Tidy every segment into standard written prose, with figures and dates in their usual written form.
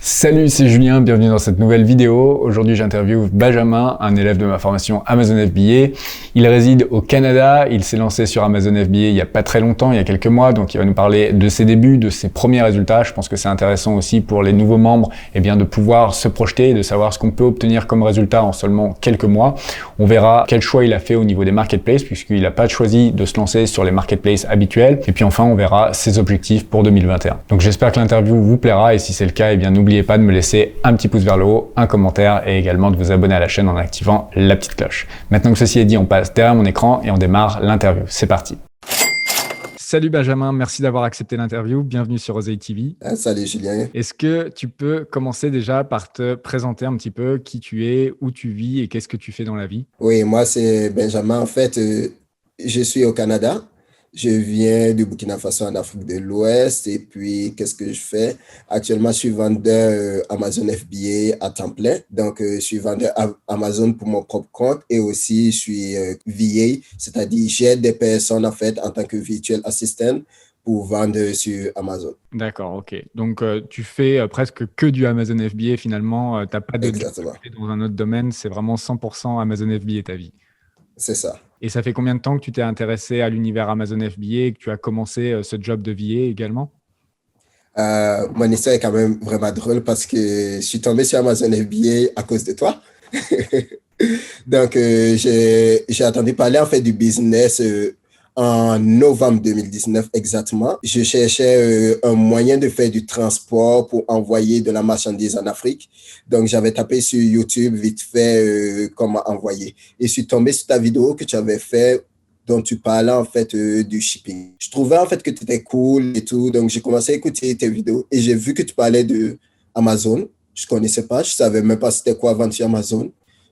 Salut, c'est Julien, bienvenue dans cette nouvelle vidéo. Aujourd'hui, j'interviewe Benjamin, un élève de ma formation Amazon FBA. Il réside au Canada, il s'est lancé sur Amazon FBA il n'y a pas très longtemps, il y a quelques mois, donc il va nous parler de ses débuts, de ses premiers résultats. Je pense que c'est intéressant aussi pour les nouveaux membres de pouvoir se projeter et de savoir ce qu'on peut obtenir comme résultat en seulement quelques mois. On verra quel choix il a fait au niveau des marketplaces, puisqu'il n'a pas choisi de se lancer sur les marketplaces habituels. Et puis enfin, on verra ses objectifs pour 2021. Donc j'espère que l'interview vous plaira et si c'est le cas, n'oubliez pas de me laisser un petit pouce vers le haut, un commentaire et également de vous abonner à la chaîne en activant la petite cloche. Maintenant que ceci est dit, on passe derrière mon écran et on démarre l'interview. C'est parti. Salut Benjamin, merci d'avoir accepté l'interview. Bienvenue sur Osei TV. Salut Julien. Est-ce que tu peux commencer déjà par te présenter un petit peu qui tu es, où tu vis et qu'est-ce que tu fais dans la vie? Oui, moi c'est Benjamin. En fait, je suis au Canada. Je viens du Burkina Faso en Afrique de l'Ouest. Et puis, qu'est-ce que je fais? Actuellement, je suis vendeur Amazon FBA à temps plein. Donc, je suis vendeur Amazon pour mon propre compte et aussi je suis VA, c'est-à-dire j'aide des personnes en fait en tant que virtual assistant pour vendre sur Amazon. D'accord, ok. Donc, tu fais presque que du Amazon FBA finalement. Tu n'as pas de job Exactement, dans un autre domaine. C'est vraiment 100% Amazon FBA ta vie. c'est ça. Et ça fait combien de temps que tu t'es intéressé à l'univers Amazon FBA et que tu as commencé ce job de VA également? Mon histoire est quand même vraiment drôle parce que je suis tombé sur Amazon FBA à cause de toi. Donc, j'ai entendu parler en fait du business en novembre 2019 exactement. Je cherchais un moyen de faire du transport pour envoyer de la marchandise en Afrique. Donc, j'avais tapé sur YouTube vite fait comment envoyer. Et je suis tombé sur ta vidéo que tu avais fait dont tu parlais en fait du shipping. Je trouvais en fait que tu étais cool et tout. Donc, j'ai commencé à écouter tes vidéos et j'ai vu que tu parlais de Amazon. Je connaissais pas, je savais même pas c'était quoi vendre sur Amazon.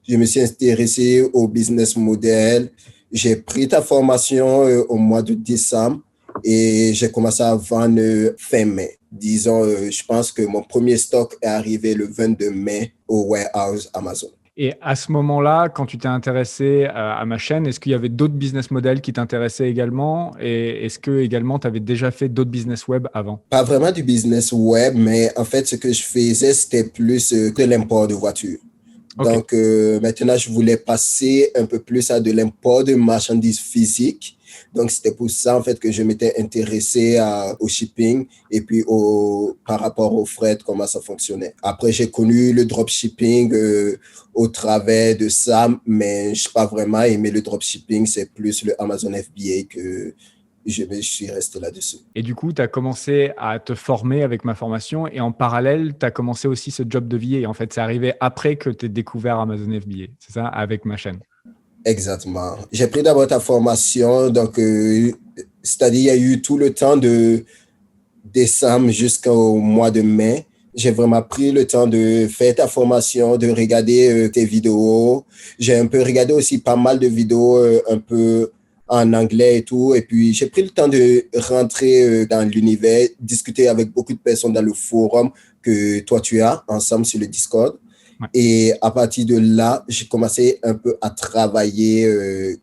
Je me suis intéressé au business model. J'ai pris ta formation au mois de décembre et j'ai commencé à vendre fin mai. Disons, je pense que mon premier stock est arrivé le 22 mai au warehouse Amazon. Et à ce moment-là, quand tu t'es intéressé à ma chaîne, est-ce qu'il y avait d'autres business models qui t'intéressaient également? Et est-ce que également tu avais déjà fait d'autres business web avant? Pas vraiment du business web, mais en fait, ce que je faisais, c'était plus de l'import de voitures. Okay. Donc, maintenant, je voulais passer un peu plus à de l'import de marchandises physiques. Donc, c'était pour ça, en fait, que je m'étais intéressé au shipping et puis par rapport au fret, comment ça fonctionnait. Après, j'ai connu le dropshipping au travers de ça, mais je n'ai pas vraiment aimé le dropshipping. C'est plus le Amazon FBA que je suis resté là-dessus. Et du coup, tu as commencé à te former avec ma formation et en parallèle, tu as commencé aussi ce job de VA. En fait, c'est arrivé après que tu aies découvert Amazon FBA, c'est ça, avec ma chaîne? Exactement. J'ai pris d'abord ta formation, donc c'est-à-dire il y a eu tout le temps de décembre jusqu'au mois de mai. J'ai vraiment pris le temps de faire ta formation, de regarder tes vidéos. J'ai un peu regardé aussi pas mal de vidéos un peu en anglais et tout. Et puis, j'ai pris le temps de rentrer dans l'univers, discuter avec beaucoup de personnes dans le forum que toi, tu as ensemble sur le Discord. Ouais. Et à partir de là, j'ai commencé un peu à travailler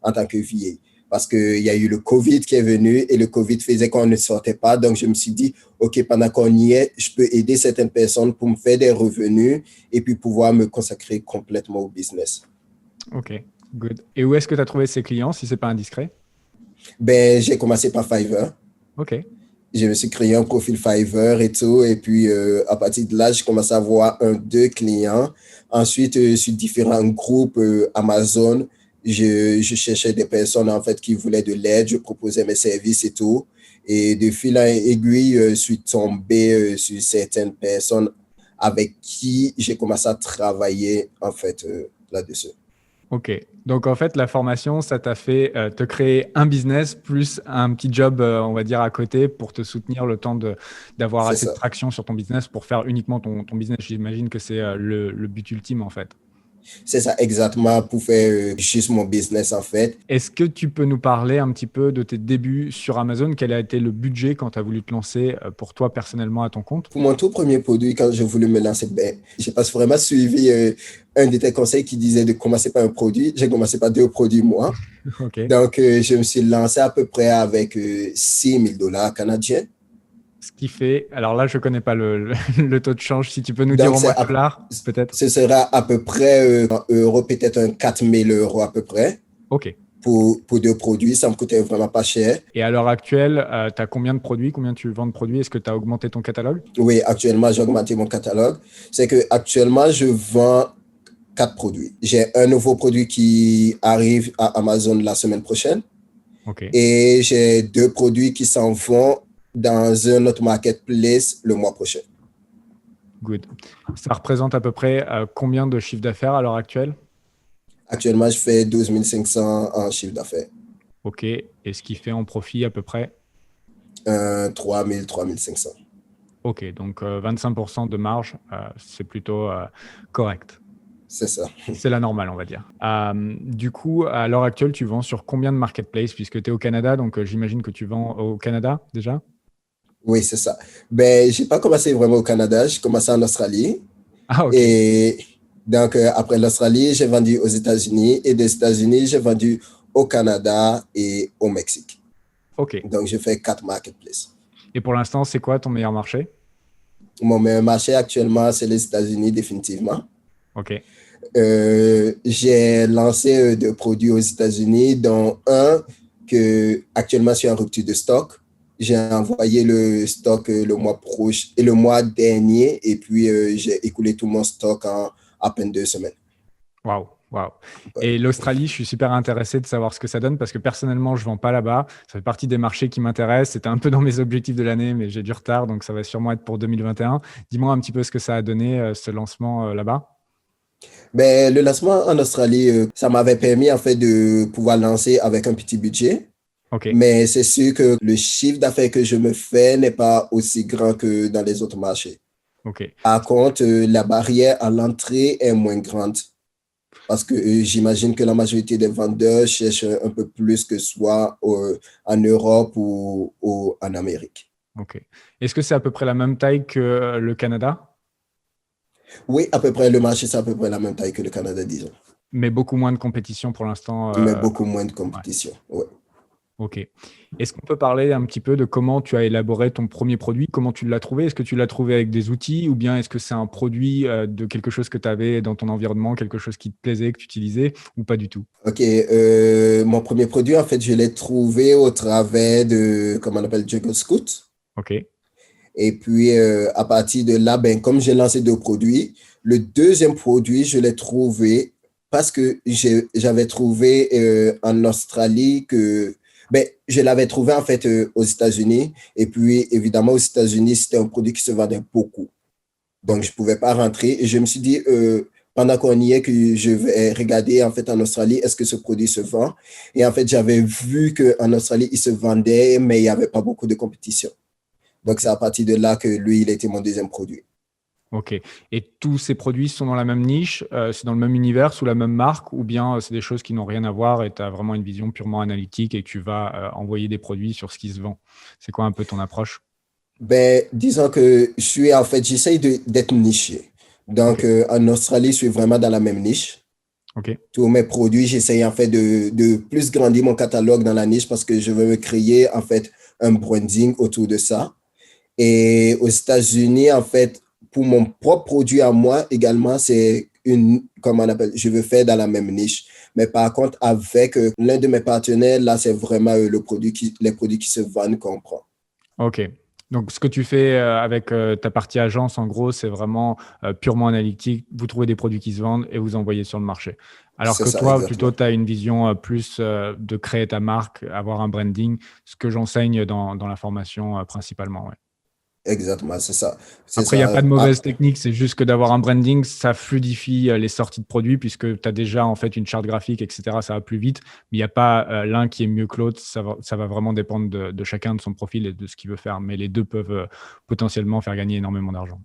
en tant que VA. Parce qu'il y a eu le COVID qui est venu et le COVID faisait qu'on ne sortait pas. Donc, je me suis dit, OK, pendant qu'on y est, je peux aider certaines personnes pour me faire des revenus et puis pouvoir me consacrer complètement au business. OK, good. Et où est-ce que tu as trouvé ces clients, si ce n'est pas indiscret? Ben, j'ai commencé par Fiverr. OK. Je me suis créé un profil Fiverr et tout. Et puis, à partir de là, j'ai commencé à avoir deux clients. Ensuite, sur différents groupes Amazon, je cherchais des personnes en fait qui voulaient de l'aide. Je proposais mes services et tout. Et de fil en aiguille, je suis tombé sur certaines personnes avec qui j'ai commencé à travailler en fait là-dessus. OK. Donc, en fait, la formation, ça t'a fait te créer un business plus un petit job, on va dire, à côté pour te soutenir le temps d'avoir C'est assez de ça. traction sur ton business pour faire uniquement ton business. J'imagine que c'est le but ultime, en fait. C'est ça exactement pour faire juste mon business en fait. Est-ce que tu peux nous parler un petit peu de tes débuts sur Amazon? Quel a été le budget quand tu as voulu te lancer pour toi personnellement à ton compte? Pour mon tout premier produit, quand je voulais me lancer, ben, je n'ai pas vraiment suivi un de tes conseils qui disait de commencer par un produit. J'ai commencé par deux produits, moi. OK. Donc, je me suis lancé à peu près avec $6 000 canadiens. Ce qui fait, alors là, je ne connais pas le taux de change. Si tu peux nous dire Donc, en mois de dollars, peut-être. ce sera à peu près en euros, peut-être un 4 000 € à peu près OK. pour 2 produits. Ça me coûtait vraiment pas cher. Et à l'heure actuelle, tu as combien de produits? Combien tu vends de produits? Est-ce que tu as augmenté ton catalogue? Oui, actuellement, j'ai augmenté mon catalogue. C'est que actuellement, je vends 4 produits. J'ai un nouveau produit qui arrive à Amazon la semaine prochaine. OK. Et j'ai 2 produits qui s'en vont dans un autre marketplace le mois prochain. Good. Ça représente à peu près combien de chiffre d'affaires à l'heure actuelle? Actuellement, je fais 12 500 en chiffre d'affaires. OK. Et ce qui fait en profit à peu près? 3 000, 3 500. OK. Donc 25% de marge, c'est plutôt correct. C'est ça. C'est la normale, on va dire. Du coup, à l'heure actuelle, tu vends sur combien de marketplaces puisque tu es au Canada? Donc j'imagine que tu vends au Canada déjà? Oui, c'est ça. Ben, j'ai pas commencé vraiment au Canada, j'ai commencé en Australie. Ah, OK. Et donc, après l'Australie, j'ai vendu aux États-Unis. Et des États-Unis, j'ai vendu au Canada et au Mexique. OK. Donc, j'ai fait 4 marketplaces. Et pour l'instant, c'est quoi ton meilleur marché? Mon meilleur marché actuellement, c'est les États-Unis, définitivement. OK. J'ai lancé 2 produits aux États-Unis, dont un que actuellement je suis en rupture de stock. J'ai envoyé le stock le mois prochain et le mois dernier, et puis j'ai écoulé tout mon stock en à peine 2 semaines. Waouh, waouh. Ouais. Et l'Australie, je suis super intéressé de savoir ce que ça donne parce que personnellement, je ne vends pas là-bas. Ça fait partie des marchés qui m'intéressent. C'était un peu dans mes objectifs de l'année, mais j'ai du retard, donc ça va sûrement être pour 2021. Dis-moi un petit peu ce que ça a donné, ce lancement là-bas. Ben, le lancement en Australie, ça m'avait permis en fait de pouvoir lancer avec un petit budget. OK, Mais c'est sûr que le chiffre d'affaires que je me fais n'est pas aussi grand que dans les autres marchés. OK. Par contre, la barrière à l'entrée est moins grande parce que j'imagine que la majorité des vendeurs cherchent un peu plus que soit en Europe ou en Amérique. OK. Est-ce que c'est à peu près la même taille que le Canada, Oui, à peu près, le marché, c'est à peu près la même taille que le Canada, disons, mais beaucoup moins de compétition pour l'instant? mais beaucoup moins de Ouais. compétition. Ouais. OK. Est-ce qu'on peut parler un petit peu de comment tu as élaboré ton premier produit? Comment tu l'as trouvé? Est-ce que tu l'as trouvé avec des outils ou bien est-ce que c'est un produit de quelque chose que tu avais dans ton environnement, quelque chose qui te plaisait, que tu utilisais ou pas du tout? OK. Mon premier produit, en fait, je l'ai trouvé au travers de, comment on appelle, Jungle Scout. OK. Et puis, à partir de là, ben, comme j'ai lancé 2 produits, le deuxième produit, je l'ai trouvé parce que j'avais trouvé en Australie que, ben, je l'avais trouvé en fait aux États-Unis. Et puis, évidemment, aux États-Unis, c'était un produit qui se vendait beaucoup. Donc, OK. je ne pouvais pas rentrer. Et je me suis dit, pendant qu'on y est, que je vais regarder en fait en Australie, est-ce que ce produit se vend? Et en fait, j'avais vu qu'en Australie, il se vendait, mais il n'y avait pas beaucoup de compétition. Donc, OK. c'est à partir de là que lui, il était mon deuxième produit. OK. Et tous ces produits sont dans la même niche, c'est dans le même univers, sous la même marque, ou bien c'est des choses qui n'ont rien à voir et tu as vraiment une vision purement analytique et que tu vas envoyer des produits sur ce qui se vend? C'est quoi un peu ton approche? Ben, disons que j'essaye d'être niché. Donc, OK. en Australie, je suis vraiment dans la même niche. OK. Tous mes produits, j'essaye en fait de plus grandir mon catalogue dans la niche parce que je veux me créer en fait un branding autour de ça. Et aux États-Unis, en fait, pour mon propre produit à moi également, c'est comment on appelle, je veux faire dans la même niche. Mais par contre, avec l'un de mes partenaires, là, c'est vraiment les produits qui se vendent qu'on prend. OK. Donc, ce que tu fais avec ta partie agence, en gros, c'est vraiment purement analytique. Vous trouvez des produits qui se vendent et vous envoyez sur le marché. Alors C'est que ça, toi, plutôt, exactement. tu as une vision plus de créer ta marque, avoir un branding, ce que j'enseigne dans la formation principalement. Ouais. Exactement, c'est ça. C'est Après, il n'y a ça. pas de Ah, mauvaise technique, c'est juste que d'avoir un branding, ça fluidifie les sorties de produits puisque tu as déjà en fait une charte graphique, etc. Ça va plus vite, mais il n'y a pas l'un qui est mieux que l'autre. Ça va vraiment dépendre de chacun, de son profil et de ce qu'il veut faire. Mais les deux peuvent potentiellement faire gagner énormément d'argent.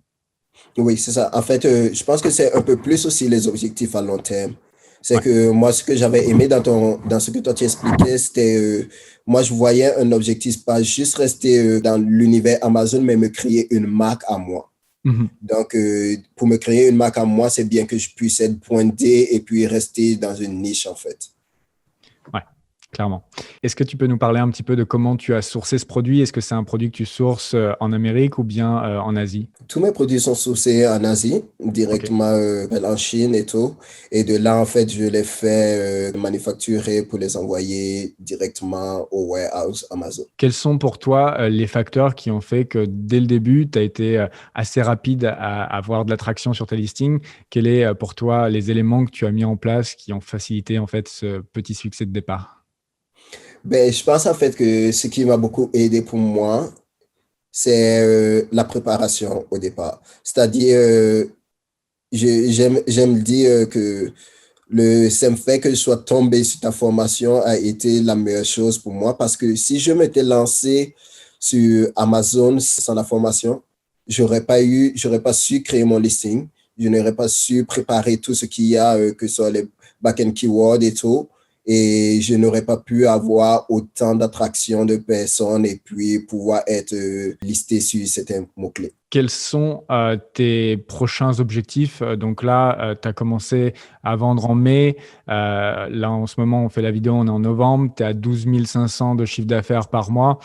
oui, c'est ça. En fait, je pense que c'est un peu plus aussi les objectifs à long terme. C'est Ouais, que moi, ce que j'avais aimé dans ce que toi tu expliquais, c'était, moi, je voyais un objectif, pas juste rester dans l'univers Amazon, mais me créer une marque à moi. Mhm. Donc, pour me créer une marque à moi, c'est bien que je puisse être pointé et puis rester dans une niche, en fait. Ouais, clairement. Est-ce que tu peux nous parler un petit peu de comment tu as sourcé ce produit? Est-ce que c'est un produit que tu sources en Amérique ou bien en Asie? Tous mes produits sont sourcés en Asie, Ok. directement en Chine et tout. Et de là, en fait, je les fais manufacturer pour les envoyer directement au warehouse Amazon. Quels sont pour toi les facteurs qui ont fait que dès le début, tu as été assez rapide à avoir de l'attraction sur tes listings? Quels est pour toi les éléments que tu as mis en place qui ont facilité en fait ce petit succès de départ? Ben, je pense en fait que ce qui m'a beaucoup aidé pour moi, c'est la préparation au départ. C'est-à-dire, j'aime dire que le simple fait que je sois tombé sur ta formation a été la meilleure chose pour moi parce que si je m'étais lancé sur Amazon sans la formation, j'aurais pas su créer mon listing. Je n'aurais pas su préparer tout ce qu'il y a, que ce soit les back-end keywords et tout. Et je n'aurais pas pu avoir autant d'attractions de personnes et puis pouvoir être listé sur certains mots-clés. Quels sont tes prochains objectifs? Donc là, tu as commencé à vendre en mai. Là, en ce moment, on fait la vidéo, on est en novembre. Tu es à 12 500 de chiffre d'affaires par mois.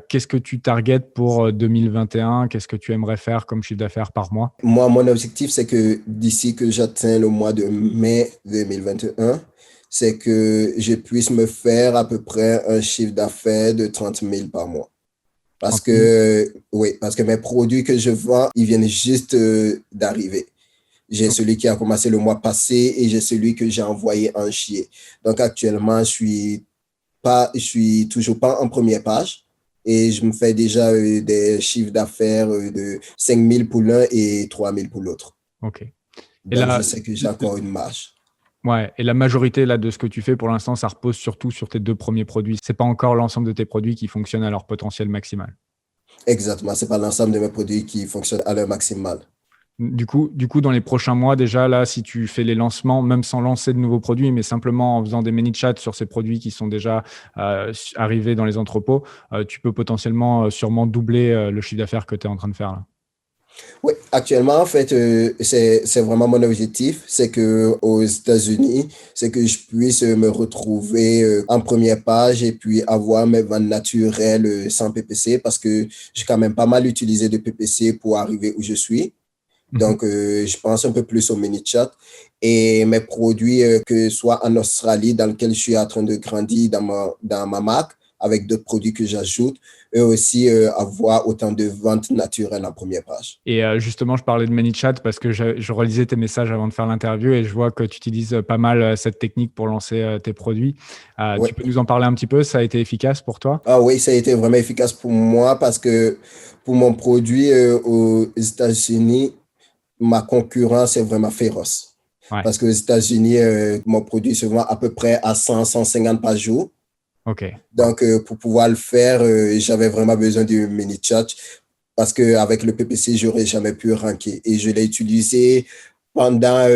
Qu'est-ce que tu targetes pour 2021? Qu'est-ce que tu aimerais faire comme chiffre d'affaires par mois? Moi, mon objectif, c'est que d'ici que j'atteins le mois de mai 2021, c'est que je puisse me faire à peu près un chiffre d'affaires de 30 000 par mois. Parce 30 000. que, oui, parce que mes produits que je vends, ils viennent juste d'arriver. J'ai Ok. celui qui a commencé le mois passé et j'ai celui que j'ai envoyé en chier. Donc actuellement, je suis toujours pas en première page et je me fais déjà des chiffres d'affaires de 5 000 pour l'un et 3 000 pour l'autre. Ok. Et Donc je là, sais que j'ai encore une marge. ouais, et la majorité là, de ce que tu fais pour l'instant, ça repose surtout sur tes deux premiers produits. C'est pas encore l'ensemble de tes produits qui fonctionnent à leur potentiel maximal. Exactement, c'est pas l'ensemble de mes produits qui fonctionnent à leur maximal. Du coup, dans les prochains mois, déjà, là, si tu fais les lancements, même sans lancer de nouveaux produits, mais simplement en faisant des mini-chats sur ces produits qui sont déjà arrivés dans les entrepôts, tu peux potentiellement sûrement doubler le chiffre d'affaires que tu es en train de faire là. Oui, actuellement, en fait, c'est vraiment mon objectif, c'est que aux États-Unis, c'est que je puisse me retrouver en première page et puis avoir mes ventes naturelles sans PPC parce que j'ai quand même pas mal utilisé de PPC pour arriver où je suis. Mhm. Donc, je pense un peu plus au mini-chat et mes produits, que ce soit en Australie, dans lequel je suis en train de grandir dans ma marque, avec d'autres produits que j'ajoute, eux aussi avoir autant de ventes naturelles en première page. Et justement, je parlais de ManyChat parce que je relisais tes messages avant de faire l'interview et je vois que tu utilises pas mal cette technique pour lancer tes produits. Oui. Tu peux nous en parler un petit peu? Ça a été efficace pour toi? Ah oui, ça a été vraiment efficace pour moi parce que pour mon produit aux États-Unis, ma concurrence est vraiment féroce. Ouais, Parce qu'aux États-Unis, mon produit se vend à peu près à 100, 150 par jour. ok. Ouais. Donc, pour pouvoir le faire, j'avais vraiment besoin du mini chat parce qu'avec le PPC, j'aurais jamais pu ranker. Et je l'ai utilisé pendant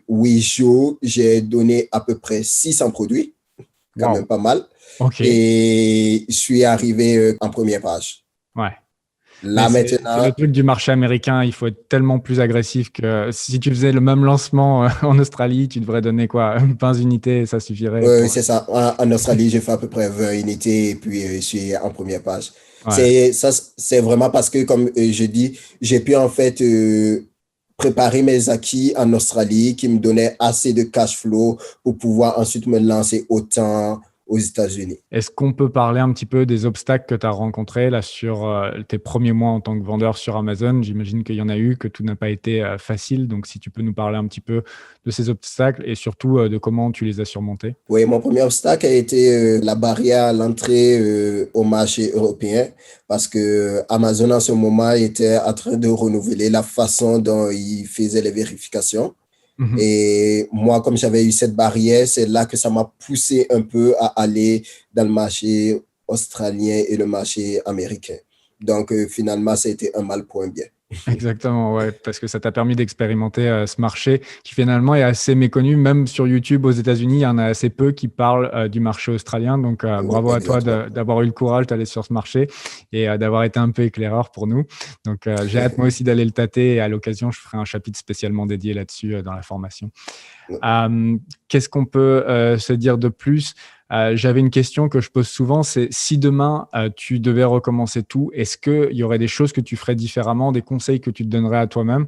8 jours. J'ai donné à peu près 600 produits, quand même Wow. pas mal. Ok. Et je suis arrivé en première page. Ouais. Mais Là, c'est le maintenant, truc du marché américain, il faut être tellement plus agressif que si tu faisais le même lancement en Australie, tu devrais donner quoi, 20 unités et ça suffirait pour. c'est ça. En Australie, j'ai fait à peu près 20 unités et puis je suis en première page. Ouais. C'est vraiment parce que, comme je dis, j'ai pu en fait préparer mes acquis en Australie qui me donnaient assez de cash flow pour pouvoir ensuite me lancer autant aux États-Unis. Est-ce qu'on peut parler un petit peu des obstacles que tu as rencontrés là sur tes premiers mois en tant que vendeur sur Amazon? J'imagine qu'il y en a eu, que tout n'a pas été facile. Donc, si tu peux nous parler un petit peu de ces obstacles et surtout de comment tu les as surmontés. Oui, mon premier obstacle a été la barrière à l'entrée au marché européen parce que Amazon en ce moment était en train de renouveler la façon dont il faisait les vérifications. Mhm. Et moi, comme j'avais eu cette barrière, c'est là que ça m'a poussé un peu à aller dans le marché australien et le marché américain. Donc, finalement, ça a été un mal pour un bien. Exactement, ouais, parce que ça t'a permis d'expérimenter ce marché qui finalement est assez méconnu. Même sur YouTube aux États-Unis, il y en a assez peu qui parlent du marché australien. Donc, Oui, bravo à toi exactement. d'avoir eu le courage d'aller sur ce marché et d'avoir été un peu éclaireur pour nous. Donc, j'ai hâte moi aussi d'aller le tâter et à l'occasion, je ferai un chapitre spécialement dédié là-dessus dans la formation. Qu'est-ce qu'on peut se dire de plus? J'avais une question que je pose souvent, c'est si demain, tu devais recommencer tout, est-ce qu'il y aurait des choses que tu ferais différemment, des conseils que tu te donnerais à toi-même?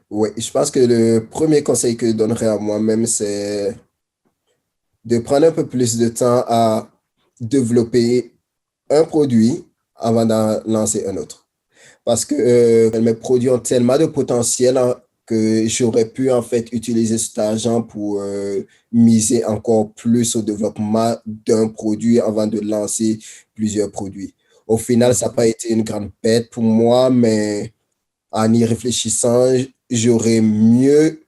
Oui, je pense que le premier conseil que je donnerais à moi-même, c'est de prendre un peu plus de temps à développer un produit avant d'en lancer un autre. Parce que mes produits ont tellement de potentiel que j'aurais pu en fait utiliser cet argent pour miser encore plus au développement d'un produit avant de lancer plusieurs produits. Au final, ça n'a pas été une grande perte pour moi, mais en y réfléchissant, j'aurais mieux,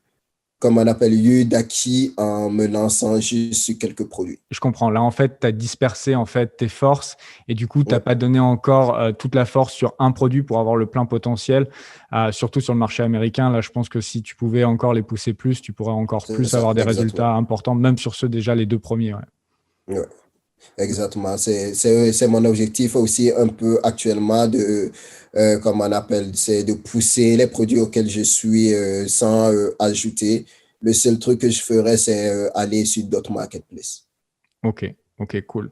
comme on appelle, eu d'acquis en me lançant juste sur quelques produits. Je comprends. Là, en fait, tu as dispersé en fait, tes forces et du coup, tu n'as Ouais, pas donné encore toute la force sur un produit pour avoir le plein potentiel, surtout sur le marché américain. Là, je pense que si tu pouvais encore les pousser plus, tu pourrais encore c'est plus ça, avoir des exactement. résultats importants, même sur ceux déjà les deux premiers. Ouais. Ouais. Exactement. C'est mon objectif aussi un peu actuellement de, comme on appelle, c'est de pousser les produits auxquels je suis sans ajouter. Le seul truc que je ferais, c'est aller sur d'autres marketplaces. Ok, ok, cool.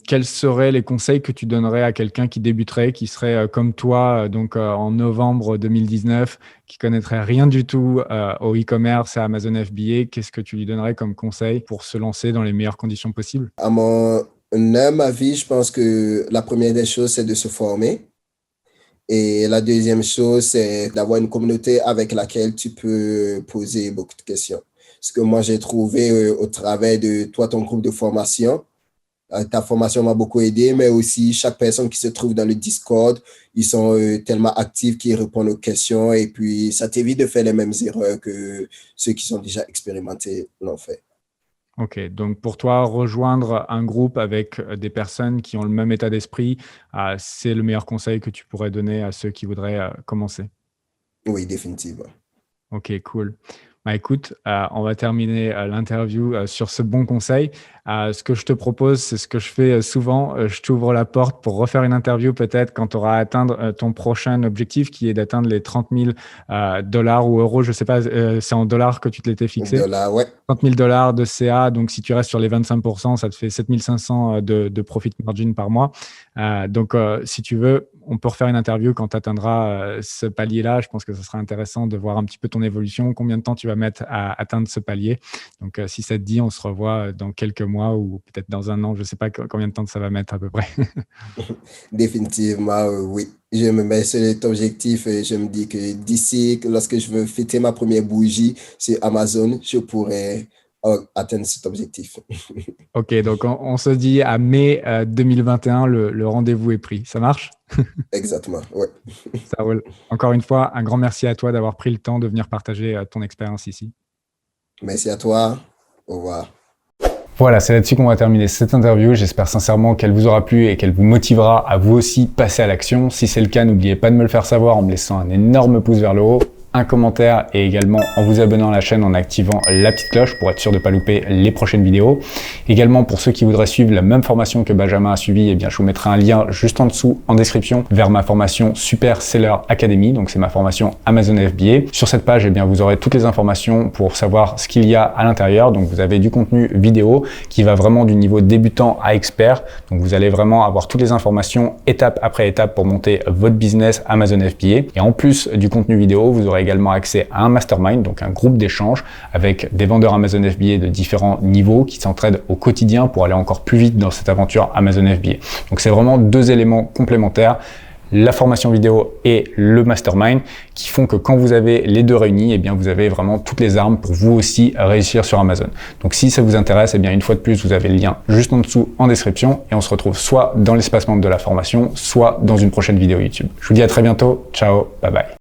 Quels seraient les conseils que tu donnerais à quelqu'un qui débuterait, qui serait comme toi, en novembre 2019, qui connaîtrait rien du tout au e-commerce, à Amazon FBA? Qu'est-ce que tu lui donnerais comme conseil pour se lancer dans les meilleures conditions possibles? À mon humble avis, je pense que la première des choses, c'est de se former. Et la deuxième chose, c'est d'avoir une communauté avec laquelle tu peux poser beaucoup de questions. Ce que moi, j'ai trouvé au travers de toi, ton groupe de formation. Ta formation m'a beaucoup aidé, mais aussi chaque personne qui se trouve dans le Discord, ils sont tellement actifs qu'ils répondent aux questions et puis ça t'évite de faire les mêmes erreurs que ceux qui sont déjà expérimentés l'ont fait. Ok, donc pour toi, rejoindre un groupe avec des personnes qui ont le même état d'esprit, c'est le meilleur conseil que tu pourrais donner à ceux qui voudraient commencer. Oui, définitivement. Ok, cool. Bah, écoute, on va terminer l'interview sur ce bon conseil. Ce que je te propose, c'est ce que je fais souvent. Je t'ouvre la porte pour refaire une interview peut-être quand tu auras atteint ton prochain objectif qui est d'atteindre les 30 000 dollars ou euros. Je ne sais pas, c'est en dollars que tu te l'étais fixé. Dollar, ouais, 30 000 dollars de CA, donc si tu restes sur les 25%, ça te fait 7 500 de profit margin par mois. Si tu veux, on peut refaire une interview quand tu atteindras ce palier-là. Je pense que ce sera intéressant de voir un petit peu ton évolution, combien de temps tu vas mettre à atteindre ce palier. Donc, si ça te dit, on se revoit dans quelques mois ou peut-être dans un an. Je ne sais pas combien de temps ça va mettre à peu près. définitivement, oui. Je me mets sur cet objectif et je me dis que d'ici, lorsque je veux fêter ma première bougie sur Amazon, je pourrais atteindre cet objectif. Ok, donc on se dit à mai 2021, le rendez-vous est pris. Ça marche? Exactement, ouais. Ça roule. Encore une fois, un grand merci à toi d'avoir pris le temps de venir partager ton expérience ici. Merci à toi. Au revoir. Voilà, c'est là-dessus qu'on va terminer cette interview. J'espère sincèrement qu'elle vous aura plu et qu'elle vous motivera à vous aussi passer à l'action. Si c'est le cas, n'oubliez pas de me le faire savoir en me laissant un énorme pouce vers le haut, un commentaire et également en vous abonnant à la chaîne en activant la petite cloche pour être sûr de ne pas louper les prochaines vidéos. Également, pour ceux qui voudraient suivre la même formation que Benjamin a suivi, eh bien, je vous mettrai un lien juste en dessous en description vers ma formation Super Seller Academy. Donc, c'est ma formation Amazon FBA. Sur cette page, eh bien, vous aurez toutes les informations pour savoir ce qu'il y a à l'intérieur. Donc, vous avez du contenu vidéo qui va vraiment du niveau débutant à expert. Donc, vous allez vraiment avoir toutes les informations étape après étape pour monter votre business Amazon FBA. Et en plus du contenu vidéo, vous aurez également accès à un mastermind, donc un groupe d'échange avec des vendeurs Amazon FBA de différents niveaux qui s'entraident au quotidien pour aller encore plus vite dans cette aventure Amazon FBA. Donc c'est vraiment deux éléments complémentaires, la formation vidéo et le mastermind, qui font que quand vous avez les deux réunis, eh bien vous avez vraiment toutes les armes pour vous aussi réussir sur Amazon. Donc si ça vous intéresse, eh bien une fois de plus, vous avez le lien juste en dessous en description et on se retrouve soit dans l'espace membre de la formation, soit dans une prochaine vidéo YouTube. Je vous dis à très bientôt. Ciao, bye bye.